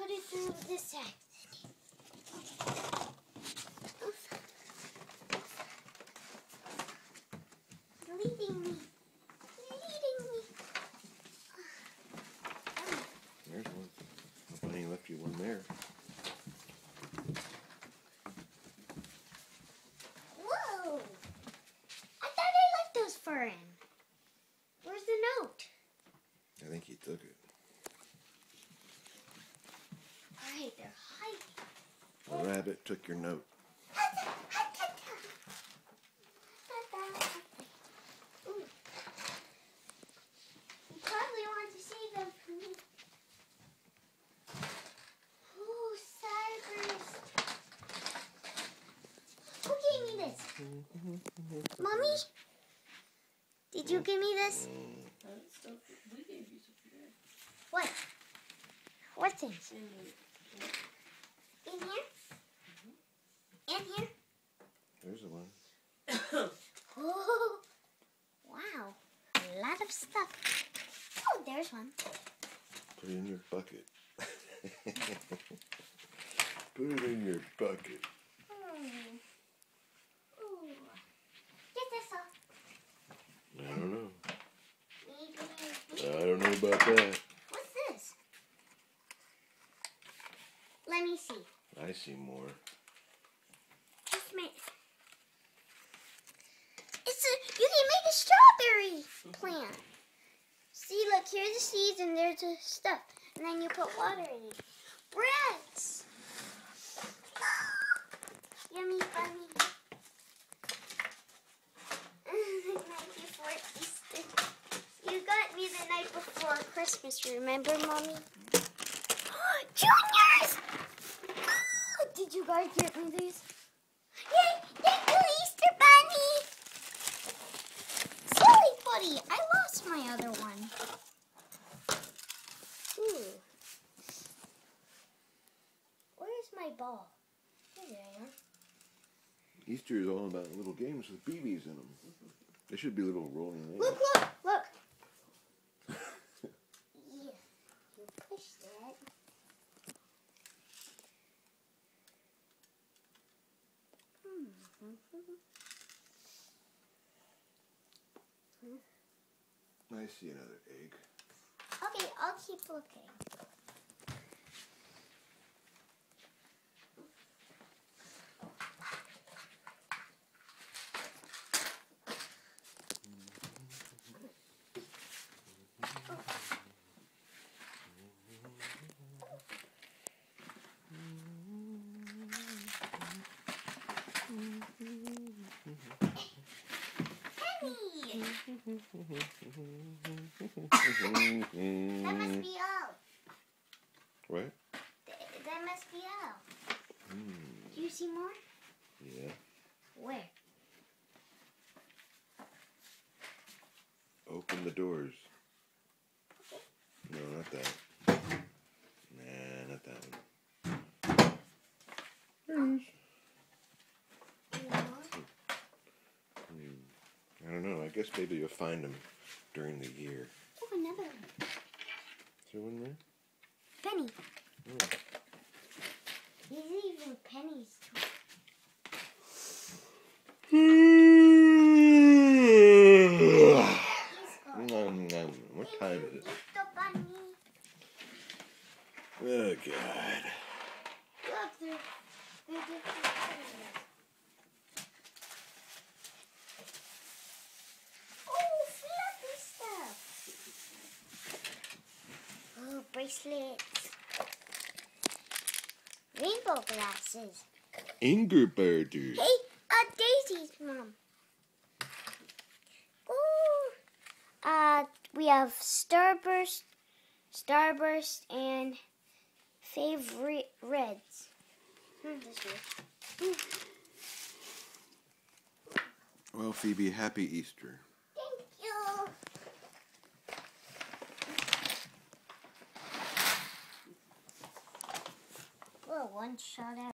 put it through this side. Leading me. There's one. Bunny left you one there. Whoa! I thought I left those for him. Where's the note? I think he took it. Alright, they're hiding. A rabbit took your note. Ooh. You probably want to see them from me. Ooh, Cyberst. Who gave me this? Mommy? Did you give me this? We gave you something. What? What things? In here? In here? There's the one. Oh, wow. A lot of stuff. Oh, there's one. Put it in your bucket. Put it in your bucket. Ooh. Get this off. I don't know. Maybe. I don't know about that. What's this? Let me see. I see more. Just make. You can make a strawberry plant. See, look, here's the seeds and there's the stuff. And then you put water in it. Breads! Yummy, bunny. The night before Easter. You got me the night before Christmas, remember, Mommy? Juniors! Did you guys get me these? Yay! Thank you, Easter Bunny! Silly buddy, I lost my other one. Ooh. Where's my ball? Here they are. Easter is all about little games with BBs in them. They should be little rolling eggs. Look, look, look. Yeah, you push that. I see another egg. Okay, I'll keep looking. That must be all. What? That must be all. Do you see more? Yeah. Where? Open the doors. No, not that. Nah, not that one. There it is. I don't know. I guess maybe you'll find them during the year. Oh, another one. Is there one there? Penny. Oh. These are even pennies. What time is it? Oh, God. Look, they're different colors. Oh, fluffy stuff. Oh, bracelets. Rainbow glasses. Angry Bird. Hey, daisies, Mom. Ooh. We have Starburst, and favorite reds. This way. Well, Phoebe, happy Easter. Thank you. Well, one shot out.